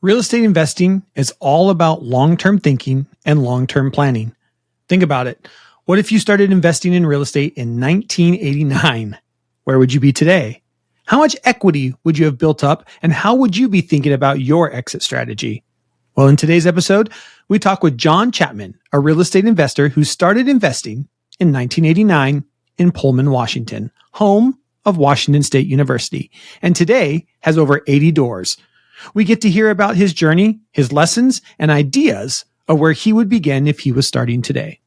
Real estate investing is all about long-term thinking and long-term planning. Think about it. What if you started investing in real estate in 1989? Where would you be today? How much equity would you have built up, and how would you be thinking about your exit strategy? Well, in today's episode, we talk with John Chapman, a real estate investor who started investing in 1989 in Pullman, Washington, home of Washington State University, and today has over 80 doors. We get to hear about his journey, his lessons, and ideas of where he would begin if he was starting today.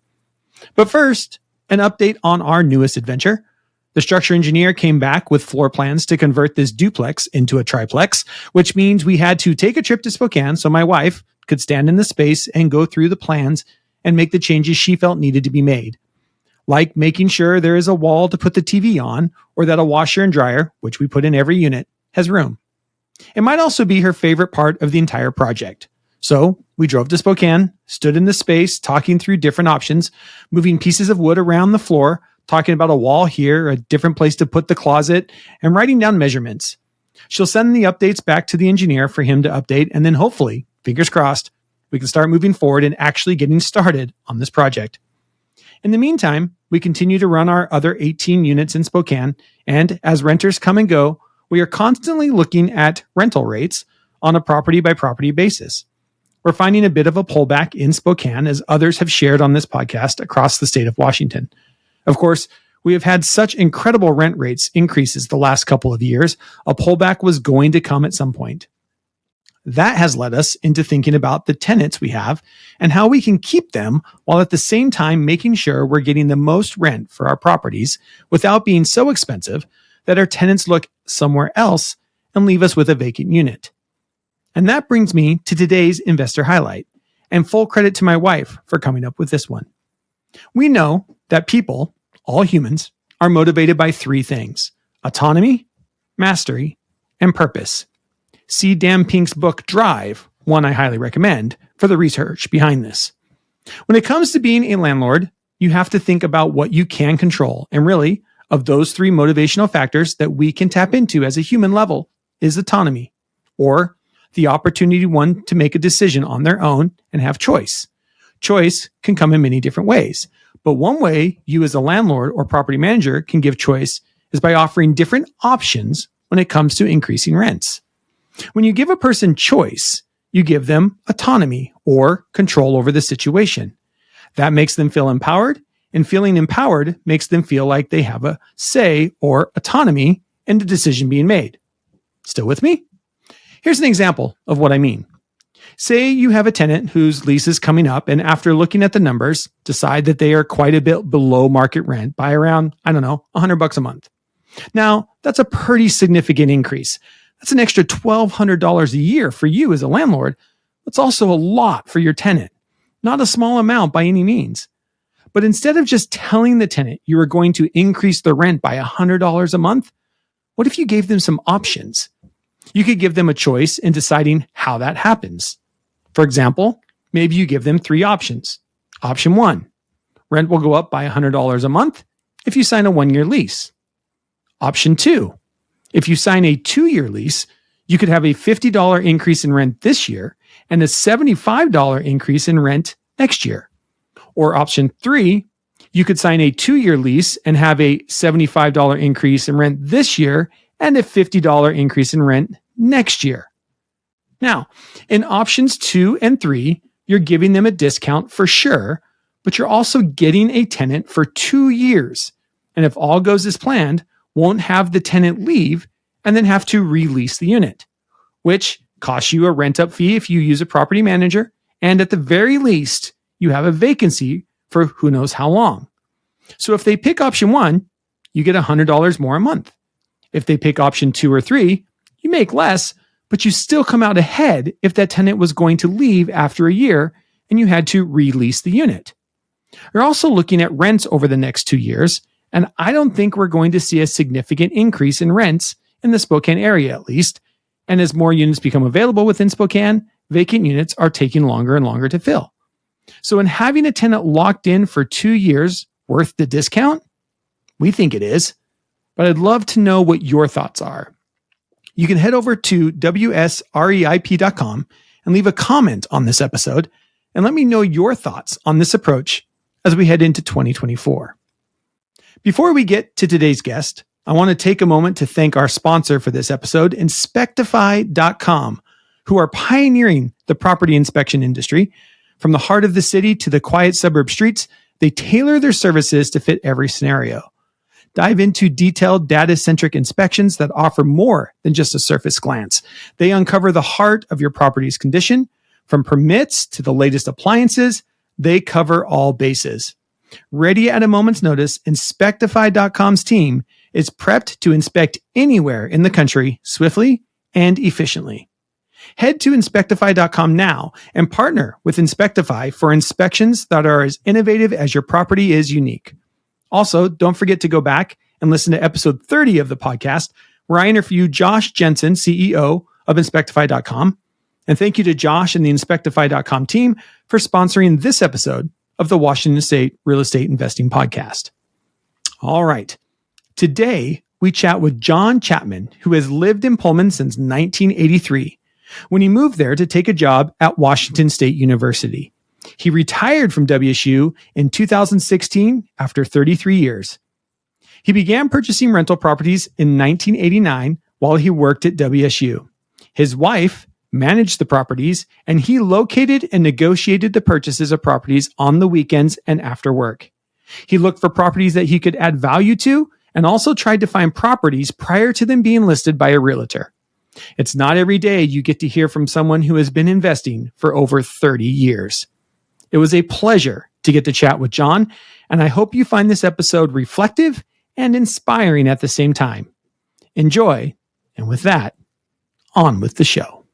But first, an update on our newest adventure. The structure engineer came back with floor plans to convert this duplex into a triplex, which means we had to take a trip to Spokane so my wife could stand in the space and go through the plans and make the changes she felt needed to be made. Like making sure there is a wall to put the TV on, or that a washer and dryer, which we put in every unit, has room. It might also be her favorite part of the entire project. So we drove to Spokane, stood in the space, talking through different options, moving pieces of wood around the floor, talking about a wall here, a different place to put the closet, and writing down measurements. She'll send the updates back to the engineer for him to update, and then hopefully, fingers crossed, we can start moving forward and actually getting started on this project. In the meantime, we continue to run our other 18 units in Spokane, and as renters come and go, we are constantly looking at rental rates on a property-by-property basis. We're finding a bit of a pullback in Spokane, as others have shared on this podcast across the state of Washington. Of course, we have had such incredible rent rates increases the last couple of years, a pullback was going to come at some point. That has led us into thinking about the tenants we have and how we can keep them while at the same time making sure we're getting the most rent for our properties without being so expensive that our tenants look somewhere else and leave us with a vacant unit. And that brings me to today's investor highlight, and full credit to my wife for coming up with this one. We know that people, all humans, are motivated by three things: autonomy, mastery, and purpose. See Dan Pink's book, Drive, one I highly recommend, for the research behind this. When it comes to being a landlord, you have to think about what you can control, and really, of those three motivational factors that we can tap into as a human level is autonomy, or the opportunity one to make a decision on their own and have choice. Choice can come in many different ways, but one way you as a landlord or property manager can give choice is by offering different options when it comes to increasing rents. When you give a person choice, you give them autonomy or control over the situation. That makes them feel empowered, and feeling empowered makes them feel like they have a say or autonomy in the decision being made. Still with me? Here's an example of what I mean. Say you have a tenant whose lease is coming up, and after looking at the numbers, decide that they are quite a bit below market rent by around, $100 a month. Now, that's a pretty significant increase. That's an extra $1,200 a year for you as a landlord. That's also a lot for your tenant. Not a small amount by any means. But instead of just telling the tenant you are going to increase the rent by $100 a month, what if you gave them some options? You could give them a choice in deciding how that happens. For example, maybe you give them three options. Option 1, rent will go up by $100 a month if you sign a 1-year lease. Option 2, if you sign a 2-year lease, you could have a $50 increase in rent this year and a $75 increase in rent next year. Or option 3, you could sign a 2-year lease and have a $75 increase in rent this year and a $50 increase in rent next year. Now, in options 2 and 3, you're giving them a discount for sure, but you're also getting a tenant for 2 years. And if all goes as planned, won't have the tenant leave and then have to release the unit, which costs you a rent-up fee if you use a property manager, and at the very least, you have a vacancy for who knows how long. So if they pick option 1, you get $100 more a month. If they pick option 2 or 3, you make less, but you still come out ahead if that tenant was going to leave after a year and you had to release the unit. You're also looking at rents over the next 2 years, and I don't think we're going to see a significant increase in rents in the Spokane area at least, and as more units become available within Spokane, vacant units are taking longer and longer to fill. So in having a tenant locked in for 2 years worth the discount? We think it is, but I'd love to know what your thoughts are. You can head over to wsreip.com and leave a comment on this episode and let me know your thoughts on this approach as we head into 2024. Before we get to today's guest, I want to take a moment to thank our sponsor for this episode, Inspectify.com, who are pioneering the property inspection industry. From the heart of the city to the quiet suburb streets, they tailor their services to fit every scenario. Dive into detailed data-centric inspections that offer more than just a surface glance. They uncover the heart of your property's condition. From permits to the latest appliances, they cover all bases. Ready at a moment's notice, Inspectify.com's team is prepped to inspect anywhere in the country swiftly and efficiently. Head to Inspectify.com now and partner with Inspectify for inspections that are as innovative as your property is unique. Also, don't forget to go back and listen to episode 30 of the podcast, where I interview Josh Jensen, CEO of Inspectify.com. And thank you to Josh and the Inspectify.com team for sponsoring this episode of the Washington State Real Estate Investing Podcast. All right. Today, we chat with John Chapman, who has lived in Pullman since 1983, when he moved there to take a job at Washington State University. He retired from WSU in 2016 after 33 years. He began purchasing rental properties in 1989 while he worked at WSU. His wife managed the properties, and he located and negotiated the purchases of properties on the weekends and after work. He looked for properties that he could add value to and also tried to find properties prior to them being listed by a realtor. It's not every day you get to hear from someone who has been investing for over 30 years. It was a pleasure to get to chat with John, and I hope you find this episode reflective and inspiring at the same time. Enjoy, and with that, on with the show.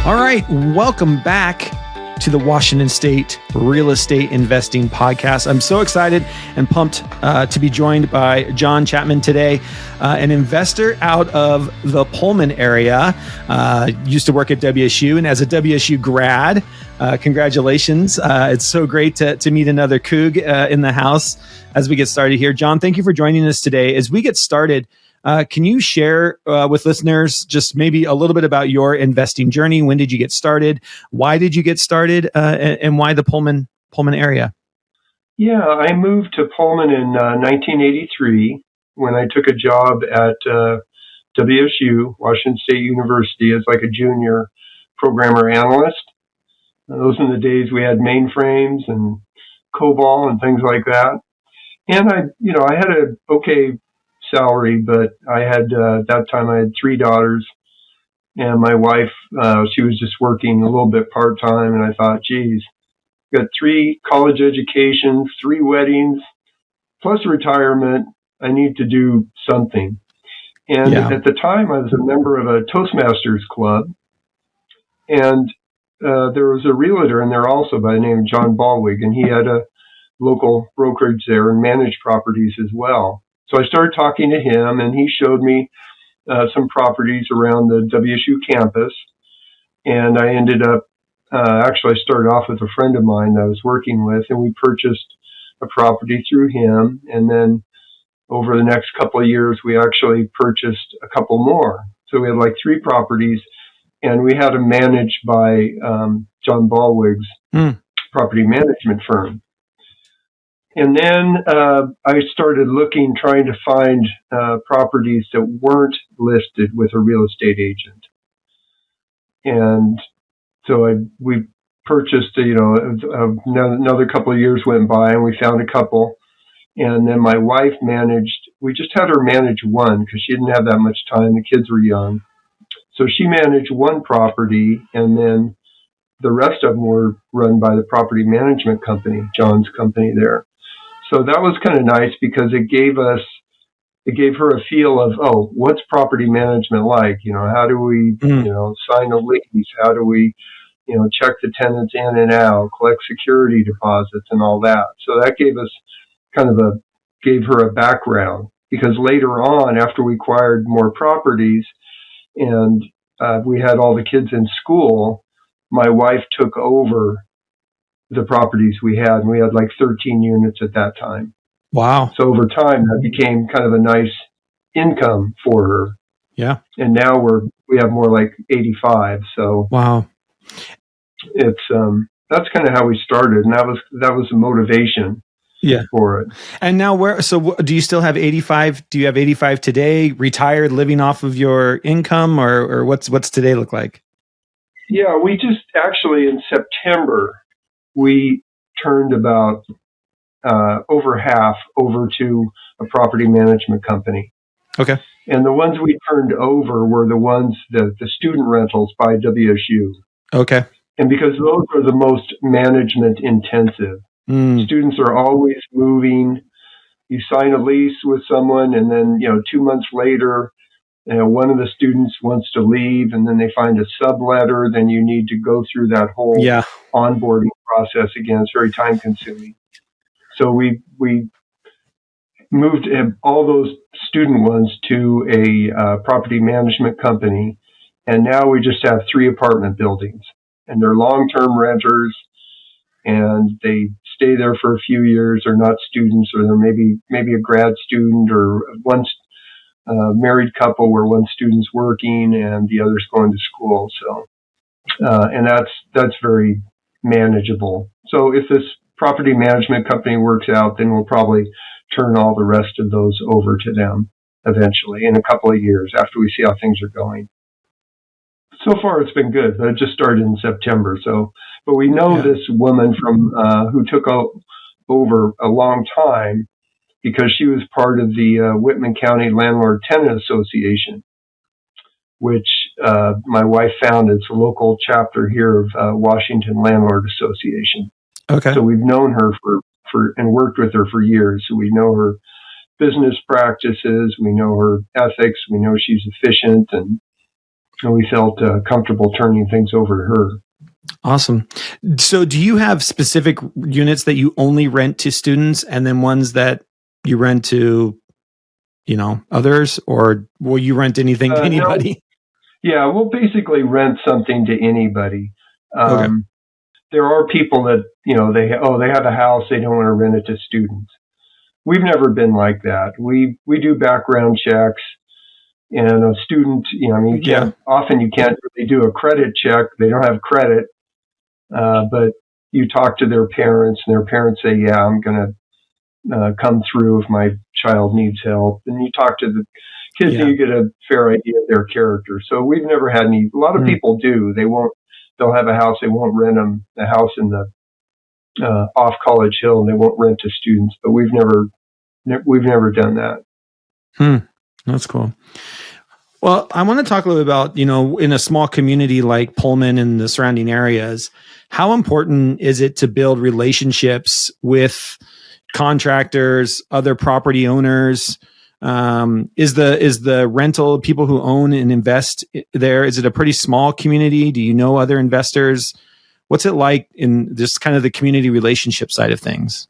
All right, welcome back to the Washington State Real Estate Investing Podcast. I'm so excited and pumped to be joined by John Chapman today, an investor out of the Pullman area. Used to work at WSU, and as a WSU grad, congratulations. It's so great to meet another Coug in the house as we get started here. John, thank you for joining us today. As we get started, can you share with listeners just maybe a little bit about your investing journey? When did you get started? Why did you get started? And why the Pullman area? Yeah, I moved to Pullman in 1983 when I took a job at WSU, Washington State University, as like a junior programmer analyst. Those were the days we had mainframes and COBOL and things like that. And I had a okay salary, but I had at that time I had 3 daughters, and my wife she was just working a little bit part-time, and I thought, geez, got 3 college educations, 3 weddings, plus retirement. I need to do something. And At the time I was a member of a Toastmasters club, and there was a realtor in there also by the name of John Ballwig, and he had a local brokerage there and managed properties as well. So I started talking to him, and he showed me some properties around the WSU campus. And I ended up, actually I started off with a friend of mine that I was working with, and we purchased a property through him. And then over the next couple of years, we actually purchased a couple more. So we had like 3 properties, and we had them managed by John Ballwig's property management firm. And then I started looking, trying to find properties that weren't listed with a real estate agent. And so we purchased, another couple of years went by, and we found a couple. And then my wife we just had her manage one because she didn't have that much time. The kids were young. So she managed one property, and then the rest of them were run by the property management company, John's company there. So that was kind of nice because it gave her a feel of, what's property management like? How do we, sign a lease? How do we, check the tenants in and out, collect security deposits and all that. So that gave her a background, because later on, after we acquired more properties and we had all the kids in school, my wife took over the properties we had, and we had like 13 units at that time. Wow. So over time, that became kind of a nice income for her. Yeah. And now we have more like 85. So wow. It's that's kind of how we started, and that was the motivation. Yeah. For it. And now do you still have 85? Do you have 85 today, retired, living off of your income, or what's today look like? Yeah, we just actually in September, we turned about over half over to a property management company. Okay. And the ones we turned over were the ones the student rentals by WSU. Okay. And because those are the most management intensive. Students are always moving. You sign a lease with someone, and then 2 months later, one of the students wants to leave, and then they find a subletter. Then you need to go through that whole onboarding process again. It's very time consuming. So we moved all those student ones to a property management company, and now we just have 3 apartment buildings, and they're long-term renters. And they stay there for a few years. They're not students, or they're maybe a grad student, or one married couple where one student's working and the other's going to school. So, and that's very manageable. So if this property management company works out, then we'll probably turn all the rest of those over to them eventually in a couple of years after we see how things are going. So far, it's been good, but it just started in September. But we know this woman from who took over a long time because she was part of the Whitman County Landlord Tenant Association, which my wife founded. It's a local chapter here of Washington Landlord Association. Okay. So we've known her for and worked with her for years. So we know her business practices, we know her ethics, we know she's efficient, and we felt comfortable turning things over to her. Awesome. So do you have specific units that you only rent to students and then ones that you rent to, others, or will you rent anything to anybody? No. Yeah, we'll basically rent something to anybody. Okay. There are people that, they have a house, they don't want to rent it to students. We've never been like that. We do background checks. And a student, often you can't really do a credit check. They don't have credit. But you talk to their parents, and their parents say, yeah, I'm going to come through if my child needs help. And you talk to the kids, and you get a fair idea of their character. So we've never had a lot of people do. They'll have a house. They won't rent them a house in the off College Hill, and they won't rent to students. But we've never done that. That's cool. Well, I want to talk a little bit about, in a small community like Pullman and the surrounding areas, how important is it to build relationships with contractors, other property owners? Is the rental people who own and invest there? Is it a pretty small community? Do you know other investors? What's it like in just kind of the community relationship side of things?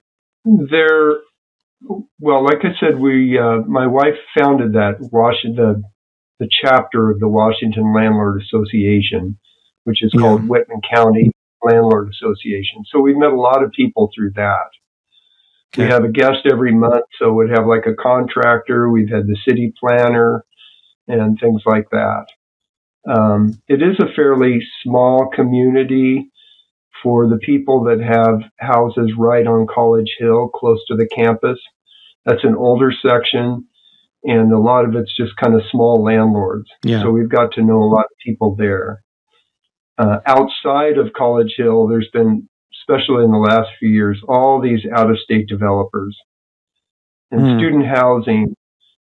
Well, like I said, my wife founded the chapter of the Washington Landlord Association, which is called Whitman County Landlord Association. So we've met a lot of people through that. Okay. We have a guest every month, so we'd have like a contractor. We've had the city planner and things like that. It is a fairly small community for the people that have houses right on College Hill, close to the campus. That's an older section, and a lot of it's just kind of small landlords. Yeah. So we've got to know a lot of people there. Outside of College Hill, there's been, especially in the last few years, all these out-of-state developers. And student housing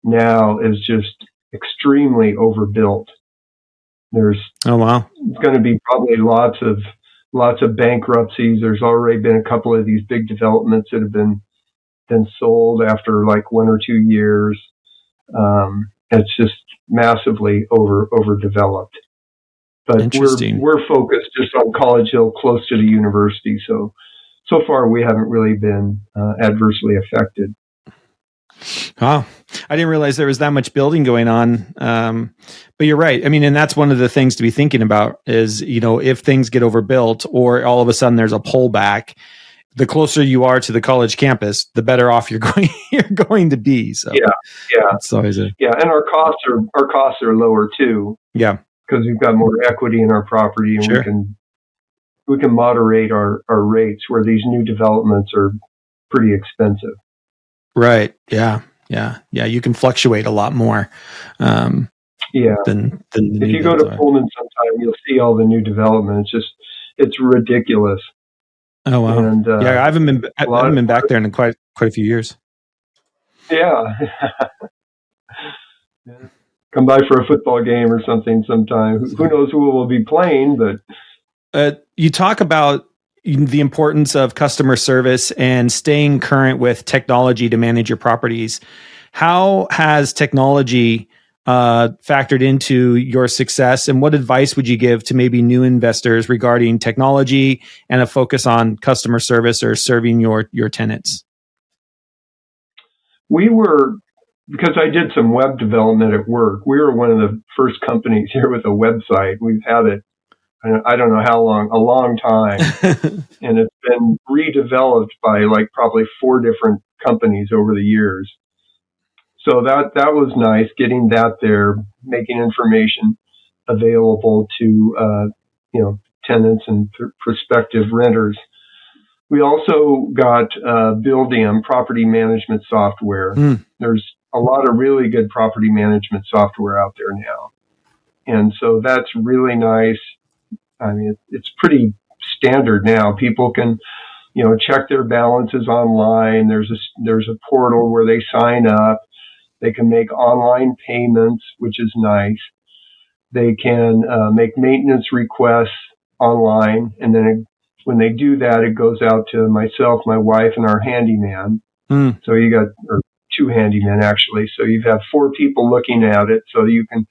now is just extremely overbuilt. There's going to be probably lots of bankruptcies. There's already been a couple of these big developments that have been sold after like 1 or 2 years. It's just massively overdeveloped. But we're focused just on College Hill, close to the university. So far we haven't really been adversely affected. Oh, I didn't realize there was that much building going on. But you're right. I mean, and that's one of the things to be thinking about is, if things get overbuilt or all of a sudden there's a pullback, the closer you are to the college campus, the better off you're going to be. So it's always and our costs are lower too. Yeah, because we've got more equity in our property, and sure. we can moderate our rates where these new developments are pretty expensive. Right. Yeah. You can fluctuate a lot more. Than if you go to Pullman sometime, you'll see all the new development. It's ridiculous. Oh wow! And, I haven't been back there in quite a few years. Yeah. Come by for a football game or something sometime. Who knows who will be playing? But you talk about the importance of customer service and staying current with technology to manage your properties. How has technology factored into your success, and what advice would you give to maybe new investors regarding technology and a focus on customer service or serving your tenants? Because I did some web development at work, we were one of the first companies here with a website. We've had it, I don't know how long, a long time. And it's been redeveloped by probably 4 different companies over the years. So that was nice, getting that there, making information available to tenants and prospective renters. We also got Buildium property management software. There's a lot of really good property management software out there now, and so that's really nice. I mean, it's pretty standard now. People can, check their balances online. There's a portal where they sign up. They can make online payments, which is nice. They can make maintenance requests online, and then when they do that, it goes out to myself, my wife, and our handyman. So you got 2 handymen actually. So you have 4 people looking at it, so you can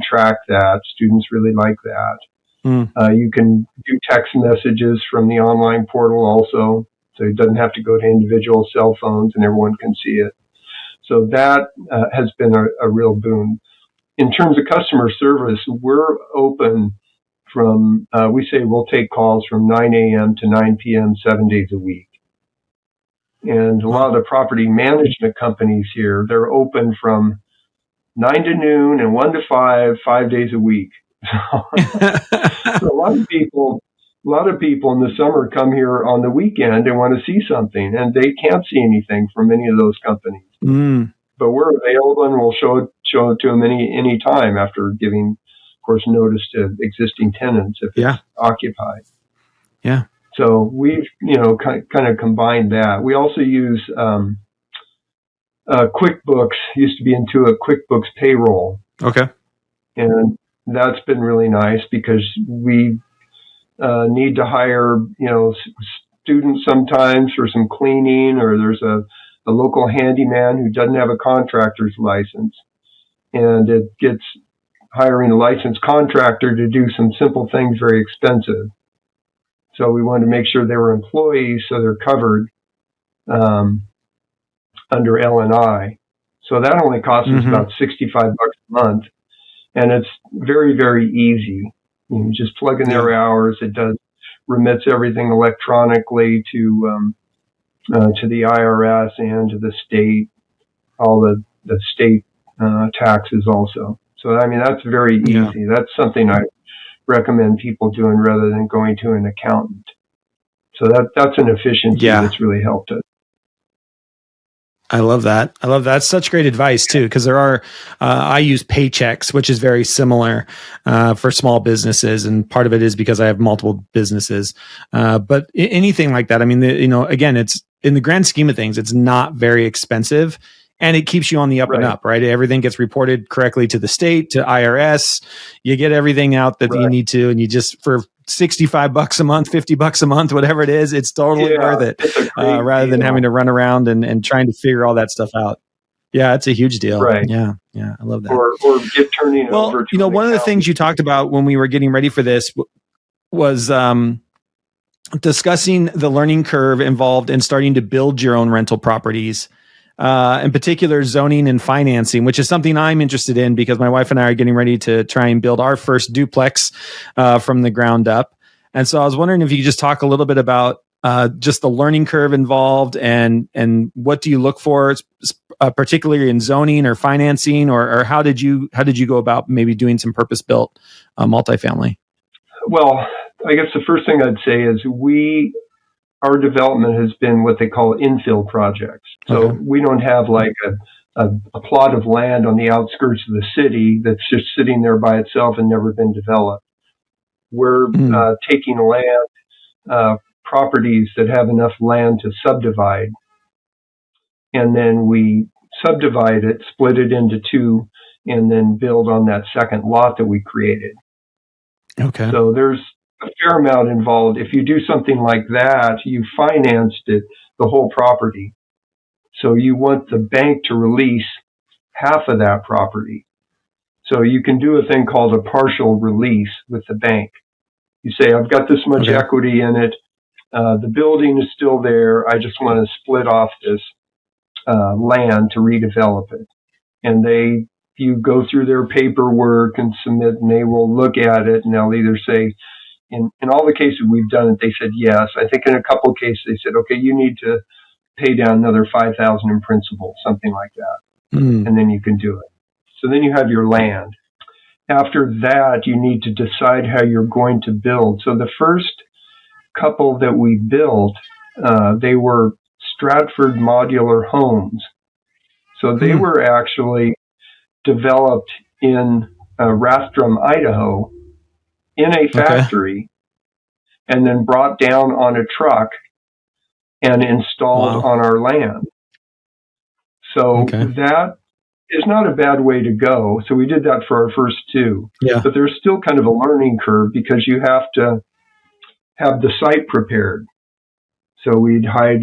track that. Students really like that. You can do text messages from the online portal also, so it doesn't have to go to individual cell phones, and everyone can see it. So that has been a real boon. In terms of customer service, we're open from, we say we'll take calls from 9 a.m. to 9 p.m. 7 days a week. And a lot of the property management companies here, they're open from 9 to noon and 1 to 5 days a week. So a lot of people in the summer come here on the weekend and want to see something, and they can't see anything from any of those companies. But we're available, and we'll show it to them any time after giving, of course, notice to existing tenants if it's occupied. Yeah. So we've kind of combined that. We also use QuickBooks. Used to be Intuit QuickBooks Payroll. Okay. And that's been really nice because we need to hire, students sometimes for some cleaning, or there's a local handyman who doesn't have a contractor's license, and it gets hiring a licensed contractor to do some simple things very expensive. So we wanted to make sure they were employees, so they're covered under L&I. So that only costs us about $65 a month. And it's very, very easy. You just plug in their hours. It remits everything electronically to the IRS and to the state, all the state taxes also. So, I mean, that's very easy. Yeah. That's something I recommend people doing rather than going to an accountant. So that's an efficiency that's really helped us. I love that. That's such great advice too, because there are, I use Paychex, which is very similar for small businesses. And part of it is because I have multiple businesses. But anything like that, I mean, again, it's in the grand scheme of things, it's not very expensive. And it keeps you on the up and up, right? Everything gets reported correctly to the state, to IRS. You get everything out that you need to, and you just, for $65 a month, $50 a month, whatever it is, it's totally worth it. Rather than having to run around and trying to figure all that stuff out. Yeah, it's a huge deal. Right. Yeah, I love that. Or get turning over to one of the things you talked about when we were getting ready for this was discussing the learning curve involved in starting to build your own rental properties. in particular zoning and financing, which is something I'm interested in because my wife and I are getting ready to try and build our first duplex from the ground up. And so I was wondering if you could just talk a little bit about just the learning curve involved and what do you look for, particularly in zoning or financing, or how did you go about maybe doing some purpose built multifamily? Well, I guess the first thing I'd say is our development has been what they call infill projects. So we don't have like a plot of land on the outskirts of the city that's just sitting there by itself and never been developed. We're taking land, properties that have enough land to subdivide, and then we subdivide it, split it into two, and then build on that second lot that we created. Okay. So there's a fair amount involved. If you do something like that, you financed it, the whole property. So you want the bank to release half of that property. So you can do a thing called a partial release with the bank. You say, I've got this much equity in it. The building is still there. I just want to split off this land to redevelop it. And you go through their paperwork and submit, and they will look at it, and they'll either say, in all the cases we've done it, they said yes. I think in a couple of cases they said, okay, you need to pay down another $5,000 in principal, something like that, and then you can do it. So then you have your land. After that, you need to decide how you're going to build. So the first couple that we built, they were Stratford modular homes. So they were actually developed in Rathdrum, Idaho, in a factory, and then brought down on a truck and installed on our land. So that is not a bad way to go. So we did that for our first two. Yeah. But there's still kind of a learning curve because you have to have the site prepared. So we'd hire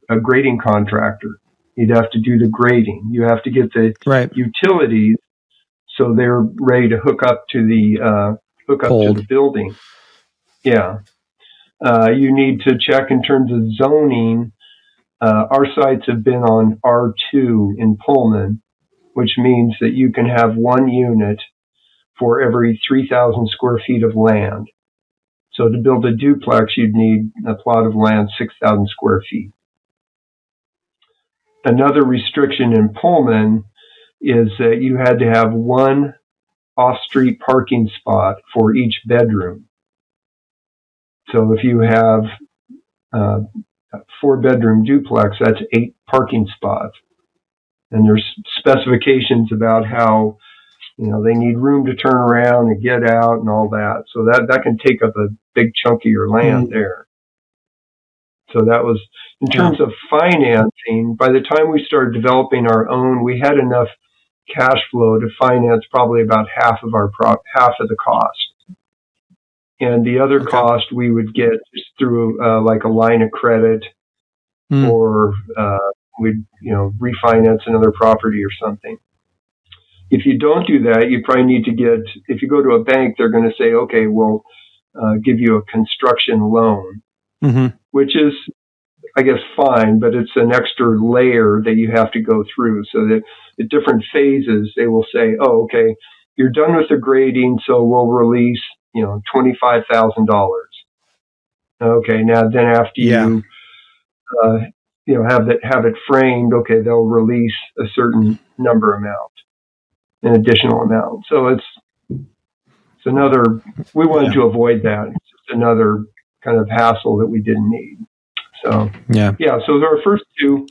a grading contractor. You'd have to do the grading. You have to get the utilities so they're ready to hook up to the to the building. Yeah. You need to check in terms of zoning. Our sites have been on R2 in Pullman, which means that you can have one unit for every 3,000 square feet of land. So to build a duplex, you'd need a plot of land 6,000 square feet. Another restriction in Pullman is that you had to have one off-street parking spot for each bedroom. So if you have a 4-bedroom duplex, that's 8 parking spots. And there's specifications about how, they need room to turn around and get out and all that. So that can take up a big chunk of your land there. So that was, in terms of financing, by the time we started developing our own, we had enough cash flow to finance probably about half of the cost. And the other cost we would get just through like a line of credit or we'd refinance another property or something. If you don't do that, you probably need to if you go to a bank, they're going to say, okay, we'll give you a construction loan, which is, I guess, fine, but it's an extra layer that you have to go through. So that at different phases, they will say, oh, okay, you're done with the grading, so we'll release, $25,000. Okay, now then after you have it framed, okay, they'll release a certain number amount, an additional amount. So it's another, we wanted to avoid that. It's just another kind of hassle that we didn't need. So, so our first two,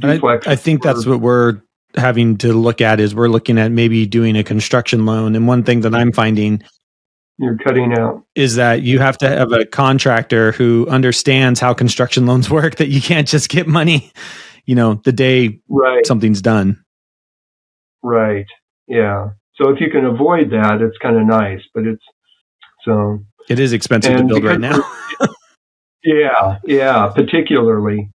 duplex. I think that's what we're having to look at is we're looking at maybe doing a construction loan. And one thing that I'm finding you're cutting out is that you have to have a contractor who understands how construction loans work, that you can't just get money, the day something's done. Right. Yeah. So if you can avoid that, it's kind of nice, but it is expensive to build right now. Yeah, particularly.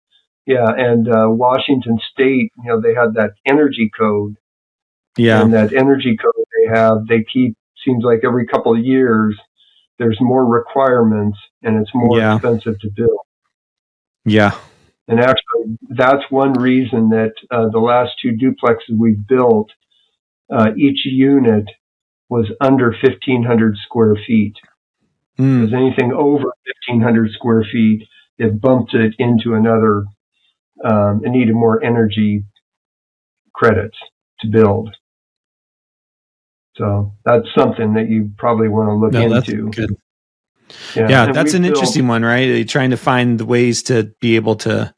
Yeah, and Washington State, they had that energy code. Yeah. And that energy code they keep, seems like every couple of years, there's more requirements and it's more expensive to build. Yeah. And actually, that's one reason that the last two duplexes we've built, each unit was under 1,500 square feet. Because anything over 1,500 square feet, it bumped it into another, it needed more energy credits to build. So that's something that you probably want to look into. That's good. Yeah, that's an interesting one, right? You're trying to find the ways to be able to,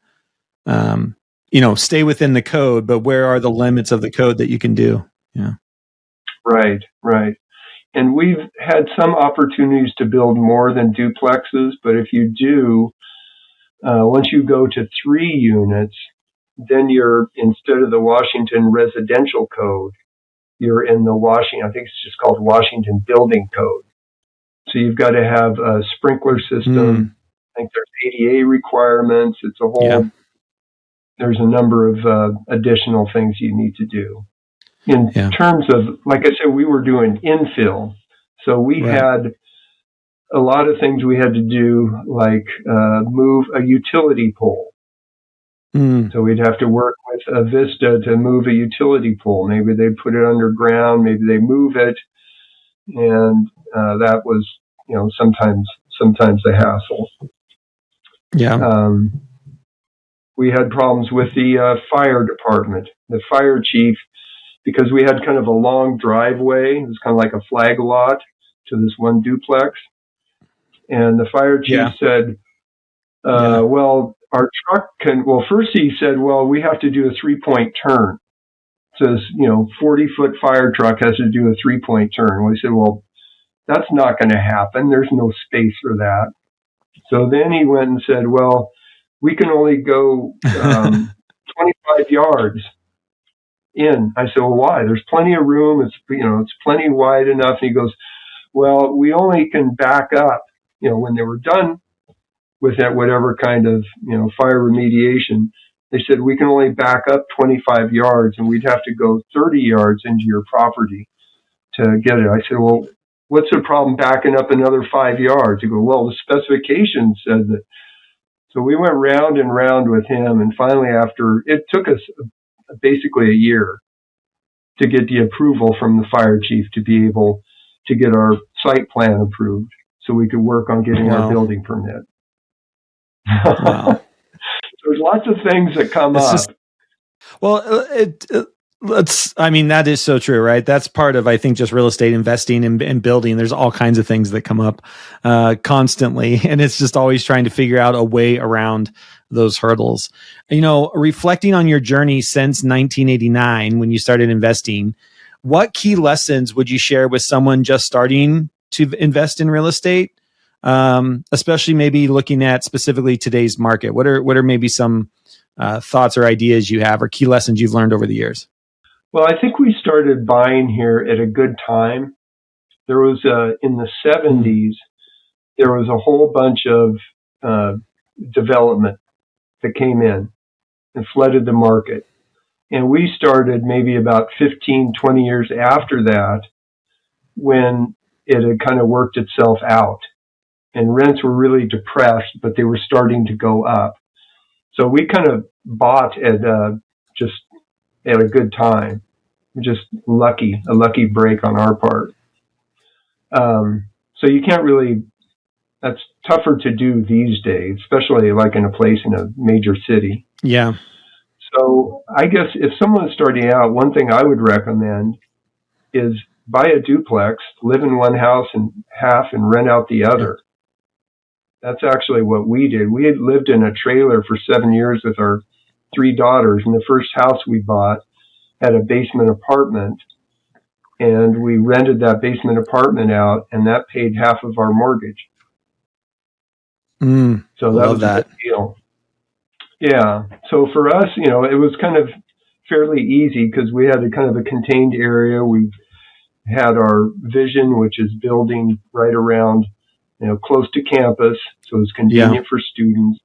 stay within the code, but where are the limits of the code that you can do? Yeah. Right. And we've had some opportunities to build more than duplexes, but if you do, once you go to 3 units, then you're, instead of the Washington residential code, you're in the I think it's just called Washington building code. So you've got to have a sprinkler system. I think there's ADA requirements. It's a whole, there's a number of additional things you need to do. In terms of, like I said, we were doing infill. So we had a lot of things we had to do, like move a utility pole. So we'd have to work with a Vista to move a utility pole. Maybe they put it underground, maybe they move it. And that was, sometimes a hassle. Yeah. We had problems with the fire department. The fire chief, because we had kind of a long driveway, it was kind of like a flag lot to this one duplex. And the fire chief said, well, our truck first he said, well, we have to do a 3-point turn. So this, 40-foot fire truck has to do a 3-point turn. We said, well, that's not going to happen. There's no space for that. So then he went and said, well, we can only go 25 yards in. I said, well, why? There's plenty of room. It's plenty wide enough. And he goes, well, we only can back up, when they were done with that, whatever kind of, fire remediation, they said, we can only back up 25 yards and we'd have to go 30 yards into your property to get it. I said, well, what's the problem backing up another 5 yards? He goes, well, the specifications said that. So we went round and round with him. And finally, it took us basically a year to get the approval from the fire chief to be able to get our site plan approved so we could work on getting our building permit. Wow. There's lots of things that come up. That is so true, right? That's part of, I think, just real estate investing and building. There's all kinds of things that come up constantly. And it's just always trying to figure out a way around those hurdles. Reflecting on your journey since 1989, when you started investing, what key lessons would you share with someone just starting to invest in real estate? Especially maybe looking at specifically today's market. What are maybe some thoughts or ideas you have or key lessons you've learned over the years? Well, I think we started buying here at a good time. There was in the 70s, there was a whole bunch of development that came in and flooded the market. And we started maybe about 15, 20 years after that, when it had kind of worked itself out. And rents were really depressed, but they were starting to go up. So we kind of bought at a good time. Just a lucky break on our part. So you can't really, that's tougher to do these days, especially like in a place in a major city. Yeah. So I guess if someone's starting out, one thing I would recommend is buy a duplex, live in one house and half and rent out the other. That's actually what we did. We had lived in a trailer for 7 years with our 3 daughters, and the first house we bought had a basement apartment, and we rented that basement apartment out, and that paid half of our mortgage. So that was a good deal. Yeah. So for us, it was kind of fairly easy because we had a kind of a contained area. We had our vision, which is building right around, close to campus, so it was convenient for students.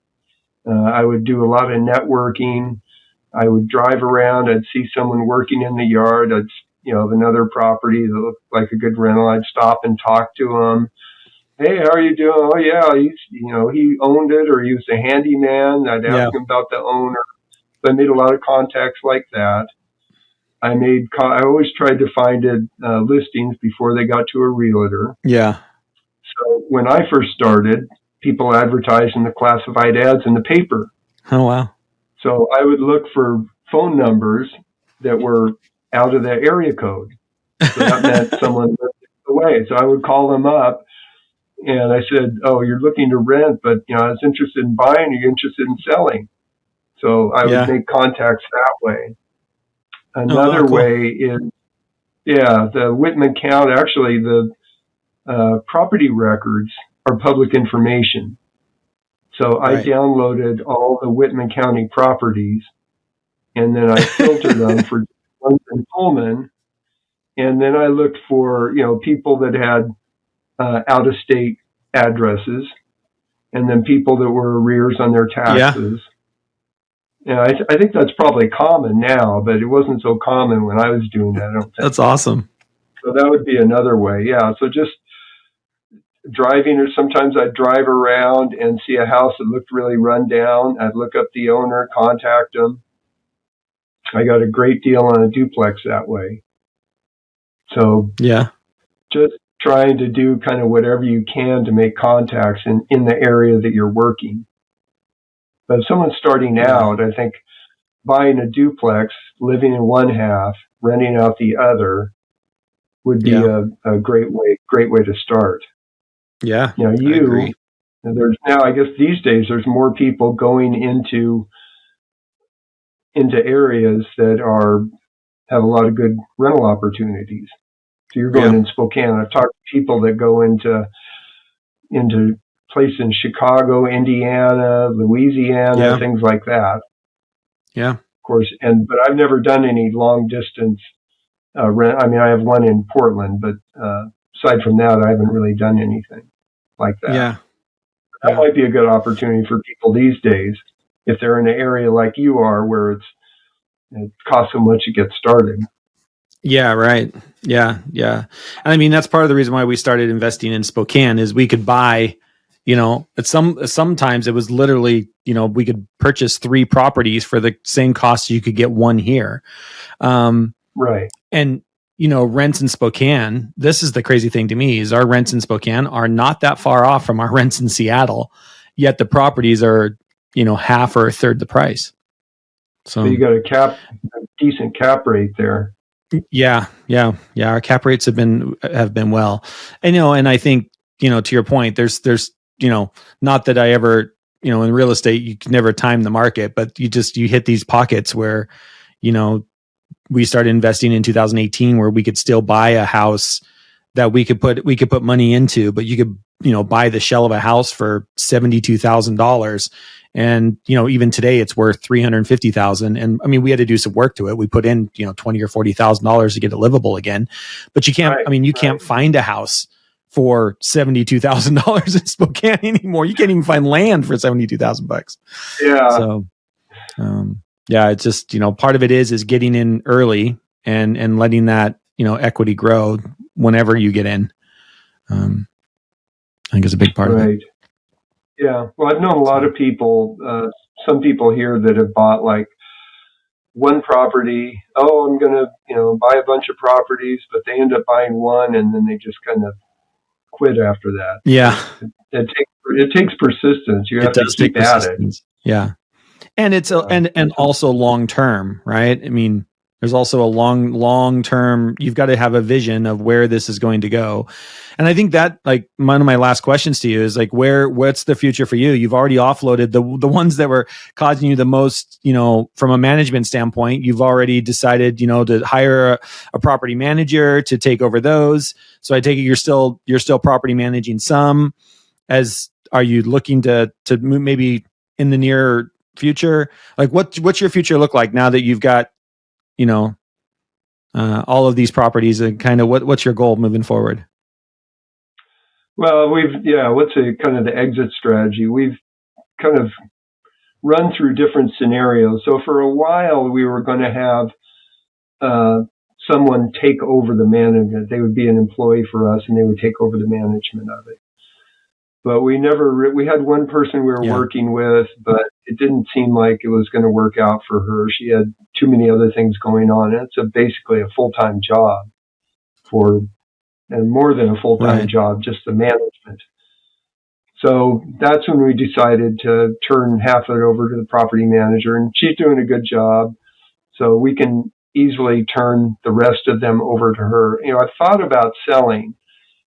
I would do a lot of networking. I would drive around. I'd see someone working in the yard. Of another property that looked like a good rental. I'd stop and talk to them. hey, how are you doing? Oh yeah, he owned it, or he was a handyman. I'd Yeah. ask him about the owner. So I made a lot of contacts like that. I always tried to find it listings before they got to a realtor. Yeah. So when I first started, people advertised in the classified ads in the paper. Oh, wow. So I would look for phone numbers that were out of the area code. So that meant someone lived away. So I would call them up and I said, "Oh, you're looking to rent, but I was interested in buying. Are you interested in selling?" So I would Yeah. make contacts that way. Oh, wow, Another cool. way is, the Whitman County, actually the property records are public information. So I Right. downloaded all the Whitman County properties and then I filtered them for ones in Pullman. And then I looked for, people that had out of state addresses and then people that were arrears on their Yeah. taxes. And I think that's probably common now, but it wasn't so common when I was doing that, I don't think. That's awesome. So that would be another way. Yeah. So just driving, or sometimes I'd drive around and see a house that looked really run down. I'd look up the owner, contact them. I got a great deal on a duplex that way. So Yeah. just trying to do kind of whatever you can to make contacts in the area that you're working. But if someone's starting Yeah. out, I think buying a duplex, living in one half, renting out the other would be Yeah. a great way to start. Yeah. I agree. There's now, I guess these days, there's more people going into areas that have a lot of good rental opportunities. So you're going Yeah. in Spokane. I've talked to people that go into places in Chicago, Indiana, Louisiana, Yeah. things like that. Yeah. Of course, but I've never done any long distance rent. I mean, I have one in Portland, but aside from that, I haven't really done anything like that. Yeah. That Yeah. might be a good opportunity for people these days if they're in an area like you are, where it costs so much to get started. Yeah, right. Yeah, yeah. And I mean, that's part of the reason why we started investing in Spokane is we could buy, sometimes it was literally, we could purchase 3 properties for the same cost you could get one here. Right. And rents in Spokane, this is the crazy thing to me, is our rents in Spokane are not that far off from our rents in Seattle, yet the properties are, half or a third the price. So you got a decent cap rate there. Yeah. Our cap rates have been well, and I think to your point, there's not that I ever in real estate you can never time the market, but you hit these pockets where we started investing in 2018 where we could still buy a house that we could put money into, but you could buy the shell of a house for $72,000. And, even today it's worth $350,000. And I mean, we had to do some work to it. We put in, $20,000 or $40,000 to get it livable again, but you can't, can't find a house for $72,000 in Spokane anymore. You can't even find land for $72,000. Yeah. So, yeah, it's just, part of it is getting in early and letting that, equity grow whenever you get in. I think is a big part of it. Yeah. Well, I've known a lot of people, some people here that have bought like one property. Oh, I'm going to, buy a bunch of properties, but they end up buying one and then they just kind of quit after that. Yeah. It takes persistence. You have to keep at it. Yeah. And it's and also long term, right? I mean, there's also a long term. You've got to have a vision of where this is going to go. And I think that, like, one of my last questions to you is like, what's the future for you? You've already offloaded the ones that were causing you the most, from a management standpoint. You've already decided, to hire a property manager to take over those. So I take it you're still property managing some. Are you looking to maybe in the near future? Like, what's your future look like now that you've got all of these properties, and kind of what's your goal moving forward? Well, what's kind of the exit strategy? We've kind of run through different scenarios. So for a while, we were going to have someone take over the management. They would be an employee for us, and they would take over the management of it. but we never, we had one person we were working with, but it didn't seem like it was going to work out for her. She had too many other things going on. And it's basically a full-time job and more than a full-time job, just the management. So that's when we decided to turn half of it over to the property manager, and she's doing a good job. So we can easily turn the rest of them over to her. I thought about selling,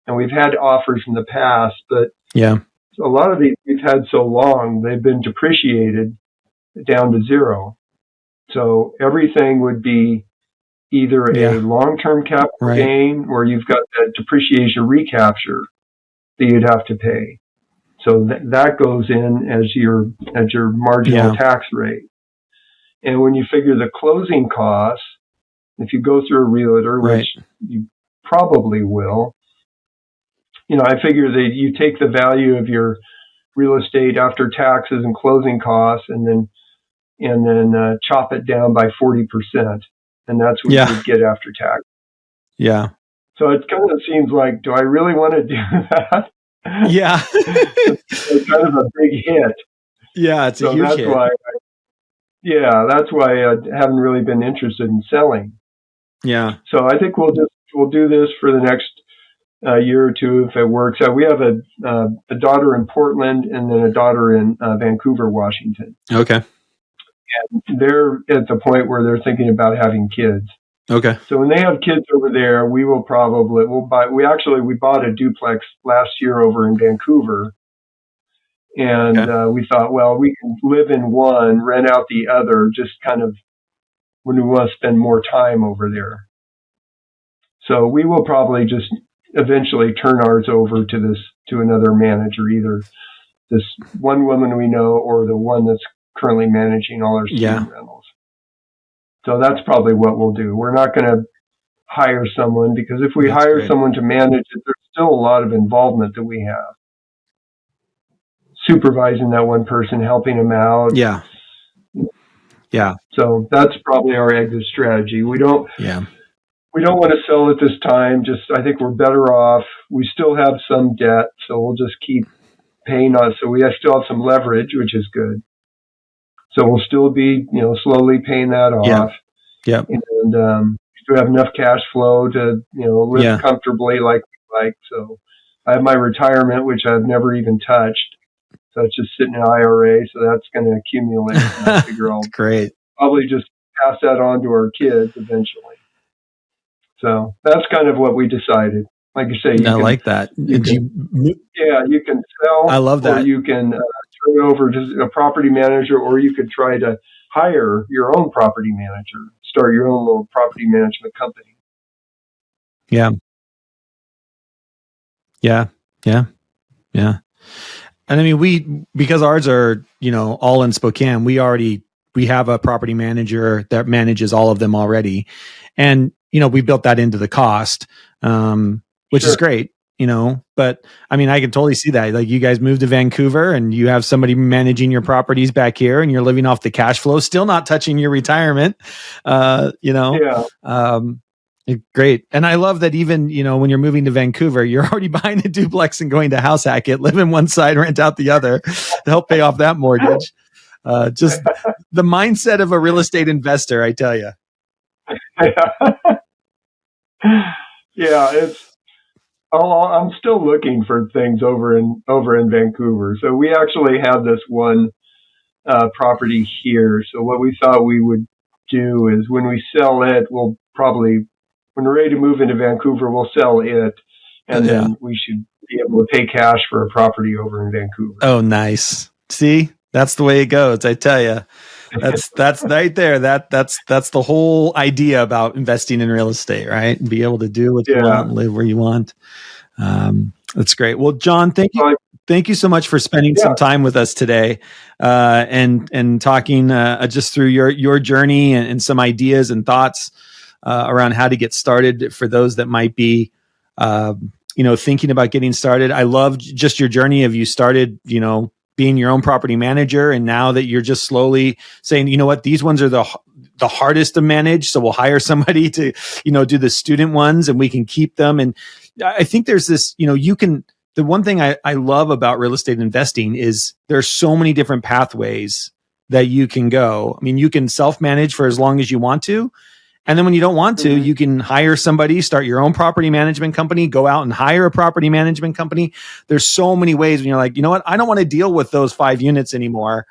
and we've had offers in the past, but a lot of these we've had so long, they've been depreciated down to zero. So everything would be either a long-term capital gain, or you've got that depreciation recapture that you'd have to pay. So that goes in as your marginal tax rate. And when you figure the closing costs, if you go through a realtor, which you probably will, I figure that you take the value of your real estate after taxes and closing costs, and then chop it down by 40%, and that's what you would get after tax. Yeah. So it kind of seems like, do I really want to do that? Yeah. It's kind of a big hit. Yeah, it's a huge hit. That's why I haven't really been interested in selling. Yeah. So I think we'll do this for the next year or two if it works out. We have a daughter in Portland and then a daughter in Vancouver, Washington. Okay. And they're at the point where they're thinking about having kids. Okay. So when they have kids over there, we bought a duplex last year over in Vancouver. And we thought, well, we can live in one, rent out the other, just kind of when we want to spend more time over there. So we will probably just eventually turn ours over to another manager, either this one woman we know or the one that's currently managing all our student rentals. So that's probably what we'll do. We're not going to hire someone, because if we hire someone to manage it, there's still a lot of involvement that we have. Supervising that one person, helping them out. Yeah. Yeah. So that's probably our exit strategy. We don't want to sell at this time. I think we're better off. We still have some debt, so we'll just keep paying on. So we still have some leverage, which is good. So we'll still be, slowly paying that off. Yeah. And we have enough cash flow to, live comfortably like we like. So I have my retirement, which I've never even touched. So it's just sitting in an IRA. So that's going to accumulate. I figure I'll probably just pass that on to our kids eventually. So that's kind of what we decided. Like you say, I like that. You can sell. I love that. Or you can turn it over to a property manager, or you could try to hire your own property manager, start your own little property management company. Yeah. Yeah. Yeah. Yeah. And I mean, because ours are, all in Spokane, we have a property manager that manages all of them already. And, we built that into the cost, which is great, but I mean, I can totally see that. Like, you guys moved to Vancouver and you have somebody managing your properties back here, and you're living off the cash flow, still not touching your retirement, Great. And I love that even, when you're moving to Vancouver, you're already buying a duplex and going to house hack it, live in one side, rent out the other to help pay off that mortgage. Just the mindset of a real estate investor, I tell you. I'm still looking for things over in Vancouver. So we actually have this one property here. So what we thought we would do is, when we sell it, we'll probably, when we're ready to move into Vancouver, we'll sell it, and then we should be able to pay cash for a property over in Vancouver. Oh, nice. See, that's the way it goes. I tell you, that's right there. That's the whole idea about investing in real estate, right? And be able to do what you want and live where you want. That's great. Well, John, thank you so much for spending some time with us today, and talking just through your journey and some ideas and thoughts around how to get started for those that might be, thinking about getting started. I love just your journey of, you started, being your own property manager, and now that you're just slowly saying, you know what, these ones are the hardest to manage, so we'll hire somebody to, do the student ones, and we can keep them. And I think there's this, you can the one thing I love about real estate investing is there's so many different pathways that you can go. I mean, you can self-manage for as long as you want to. And then when you don't want to, you can hire somebody, start your own property management company, go out and hire a property management company. There's so many ways when you're like, you know what? I don't want to deal with those 5 units anymore.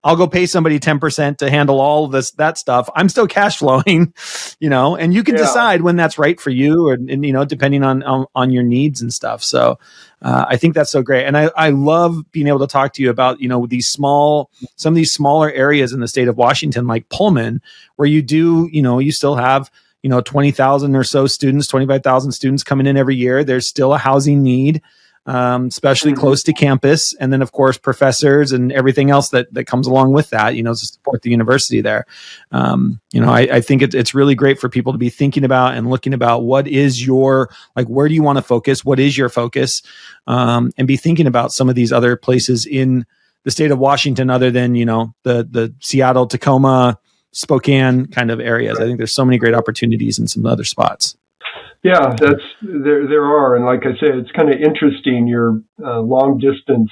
I'll go pay somebody 10% to handle all that stuff. I'm still cash flowing, and you can decide when that's right for you, and depending on your needs and stuff. So I think that's so great. And I love being able to talk to you about, some of these smaller areas in the state of Washington, like Pullman, where you do, you still have, 20,000 or so students, 25,000 students coming in every year. There's still a housing need. Especially close to campus. And then, of course, professors and everything else that comes along with that, to support the university there. I think it's really great for people to be thinking about and looking about what is your, where do you want to focus? What is your focus? And be thinking about some of these other places in the state of Washington, other than, the Seattle, Tacoma, Spokane kind of areas. I think there's so many great opportunities in some other spots. Yeah, there are, and like I said, it's kind of interesting your long distance,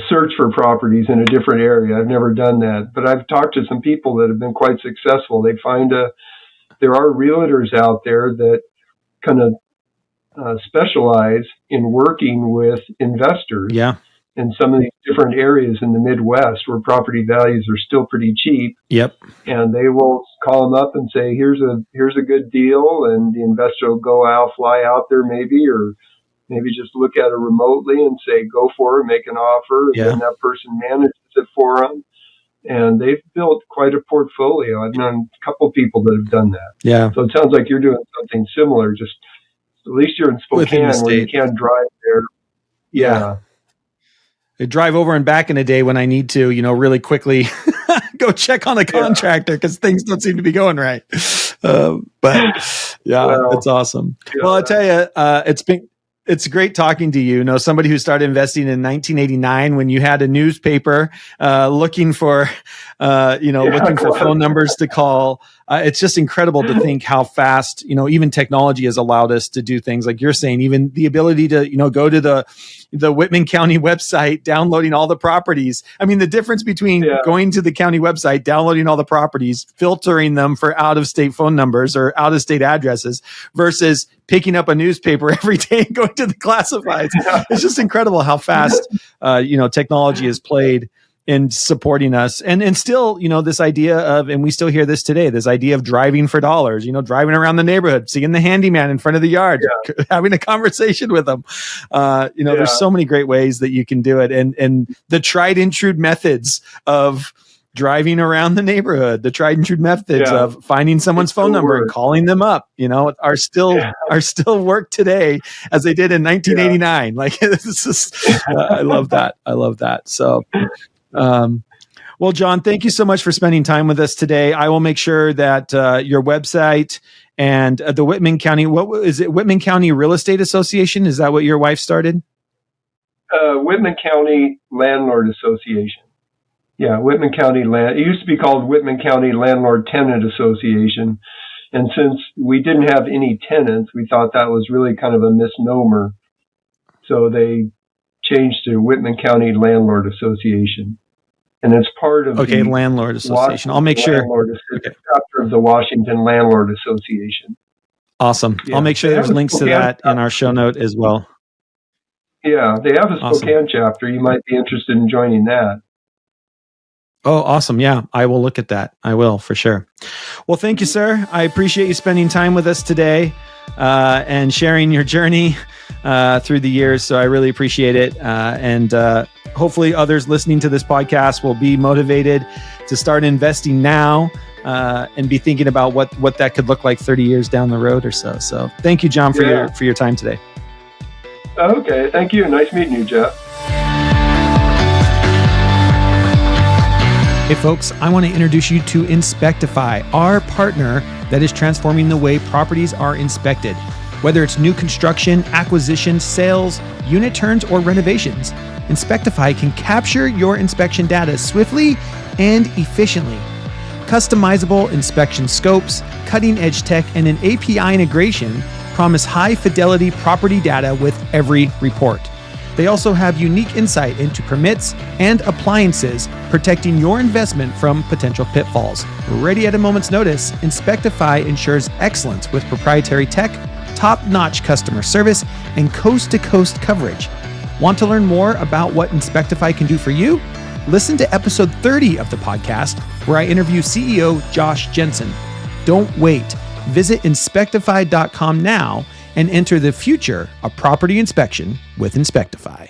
search for properties in a different area. I've never done that, but I've talked to some people that have been quite successful. They find there are realtors out there that kind of specialize in working with investors. Yeah. In some of these different areas in the Midwest where property values are still pretty cheap. Yep. And they will call them up and say, here's a good deal. And the investor will fly out there maybe, or maybe just look at it remotely and say, go for it, make an offer. And then that person manages it for them. And they've built quite a portfolio. I've known a couple of people that have done that. Yeah. So it sounds like you're doing something similar. Just at least you're in Spokane where you can drive there. Yeah. I drive over and back in a day when I need to, really quickly go check on a contractor because things don't seem to be going right. It's awesome. Yeah. Well, I tell you, it's great talking to you. Somebody who started investing in 1989 when you had a newspaper looking for phone numbers to call. It's just incredible to think how fast, even technology has allowed us to do things like you're saying, even the ability to, go to the Whitman County website, downloading all the properties. I mean, the difference between going to the county website, downloading all the properties, filtering them for out-of-state phone numbers or out-of-state addresses versus picking up a newspaper every day and going to the classifieds. It's just incredible how fast, technology has played in supporting us. And still, this idea of, and we still hear this today, this idea of driving for dollars, driving around the neighborhood, seeing the handyman in front of the yard, having a conversation with them. There's so many great ways that you can do it. And the tried and true methods of driving around the neighborhood, the tried and true methods of finding someone's phone number and calling them up, are still work today as they did in 1989. This is, I love that. So, well, John, thank you so much for spending time with us today. I will make sure that your website and the Whitman County, Whitman County Real Estate Association? Is that what your wife started? Whitman County Landlord Association. Yeah, Whitman County Land. It used to be called Whitman County Landlord Tenant Association. And since we didn't have any tenants, we thought that was really kind of a misnomer. So they changed to Whitman County Landlord Association. And it's part of the Landlord Association. I'll make sure. It's chapter of the Washington Landlord Association. Awesome. Yeah. I'll make sure there's links to that in our show note as well. Yeah, they have a Spokane chapter. You might be interested in joining that. Oh, awesome. Yeah, I will look at that. I will, for sure. Well, thank you, sir. I appreciate you spending time with us today and sharing your journey through the years. So I really appreciate it. And hopefully others listening to this podcast will be motivated to start investing now and be thinking about what that could look like 30 years down the road or so. So thank you, John, for your time today. Okay. Thank you. Nice meeting you, Jeff. Hey folks, I want to introduce you to Inspectify, our partner that is transforming the way properties are inspected. Whether it's new construction, acquisition, sales, unit turns, or renovations, Inspectify can capture your inspection data swiftly and efficiently. Customizable inspection scopes, cutting-edge tech, and an API integration promise high-fidelity property data with every report. They also have unique insight into permits and appliances, protecting your investment from potential pitfalls. Ready at a moment's notice, Inspectify ensures excellence with proprietary tech, top-notch customer service, and coast-to-coast coverage. Want to learn more about what Inspectify can do for you? Listen to episode 30 of the podcast, where I interview CEO Josh Jensen. Don't wait. Visit inspectify.com now and enter the future of property inspection with Inspectify.